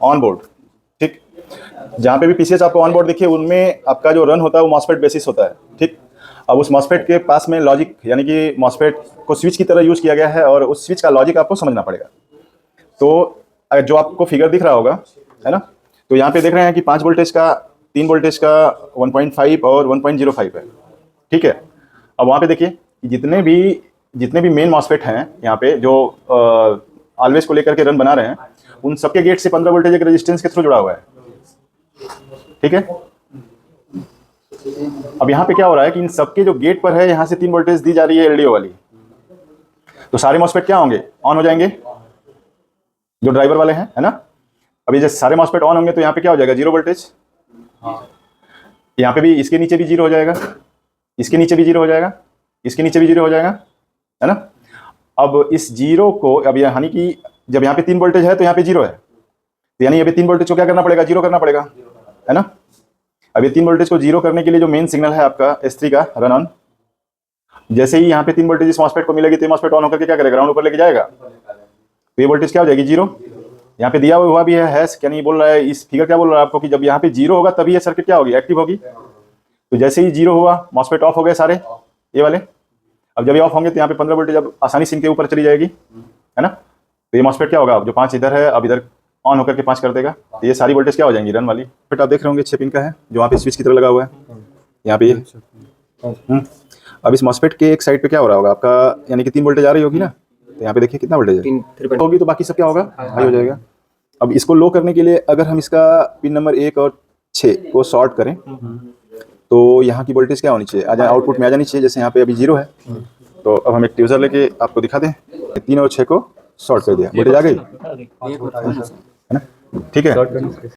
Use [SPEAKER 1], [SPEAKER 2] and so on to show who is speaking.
[SPEAKER 1] On board, ठीक। जहाँ पे भी पीसीएच आपको ऑन बोर्ड दिखे उनमें आपका जो रन होता है वो मॉसफेट बेसिस होता है, ठीक। अब उस मॉसफेट के पास में लॉजिक यानी कि मॉसफेट को स्विच की तरह यूज़ किया गया है और उस स्विच का लॉजिक आपको समझना पड़ेगा। तो जो आपको फिगर दिख रहा होगा, है ना, तो यहाँ पे देख रहे हैं कि 5 वोल्टेज का, 3 वोल्टेज का, 1.5 और 1.05 है, ठीक है। अब वहाँ पे देखिए कि जितने भी मेन मॉसफेट हैं यहाँ पे जो ऑलवेज को लेकर के रन बना रहे हैं, उन सबके गेट से 15 वोल्टेज एक रेजिस्टेंस के थ्रू जुड़ा हुआ है, ठीक है। अब यहाँ पे क्या हो रहा है कि इन सबके जो गेट पर है यहाँ से 3 वोल्टेज दी जा रही है एलडीओ वाली, तो सारे मॉसफेट क्या होंगे, ऑन हो जाएंगे, जो ड्राइवर वाले हैं, है ना। अभी जैसे सारे मॉसफेट ऑन होंगे तो यहाँ पे क्या हो जाएगा, 0 वोल्टेज। यहाँ पे भी इसके नीचे भी 0 हो जाएगा, इसके नीचे भी 0 हो जाएगा, इसके नीचे भी 0 हो जाएगा, है ना। अब इस 0 को, अब यानी कि जब यहाँ पे 3 वोल्टेज है तो यहाँ पे 0 है, तो यानी अभी 3 वोल्टेज को क्या करना पड़ेगा, 0 करना पड़ेगा, है ना। अब ये 3 वोल्टेज को 0 करने के लिए जो मेन सिग्नल है आपका S3 का रन ऑन, जैसे ही यहाँ पे 3 वोल्टेज इस मॉसफेट को मिलेगी तो मॉसफेट ऑन होकर के क्या करेगा, ग्राउंड ऊपर लेके जाएगा, तो ये वोल्टेज क्या हो जाएगी, 0। यहाँ पे दिया हुआ भी है हैश, क्या नहीं बोल रहा है, इस फिगर क्या बोल रहा है आपको कि जब यहाँ पे 0 होगा तभी ये सर्किट क्या होगी, एक्टिव होगी। तो जैसे ही 0 हुआ मॉसफेट ऑफ हो गए सारे ये वाले। अब जब ये ऑफ होंगे तो यहाँ पे 15 वोल्टेज अब आसानी से इनके ऊपर चली जाएगी, है ना। तो ये मॉसफेट क्या होगा, अब जो 5 इधर है अब इधर ऑन होकर के 5 कर देगा, तो ये सारी वोल्टेज क्या हो जाएंगी, रन वाली। फिर आप देख रहे होंगे 6 पिन का है जो वहाँ पे स्विच की तरह लगा हुआ है, यहाँ पे ये। अब इस मॉसफेट के एक साइड पे क्या हो रहा होगा आपका, यानी कि 3 वोल्टेज आ रही होगी ना, तो यहाँ पे देखिए कितना वोल्टेज है होगी, तो बाकी सब क्या होगा, हाई हो जाएगा। अब इसको लो करने के लिए अगर हम इसका पिन नंबर 1 और 6 को शॉर्ट करें तो यहाँ की वोल्टेज क्या होनी चाहिए, आउटपुट में आ जानी चाहिए, जैसे यहाँ पे अभी 0 है। तो अब हम एक ट्यूजर लेके आपको दिखा दें, 3 और 6 को शॉर्ट कर दिया, वोल्टेज आ गई, है ना, ठीक है।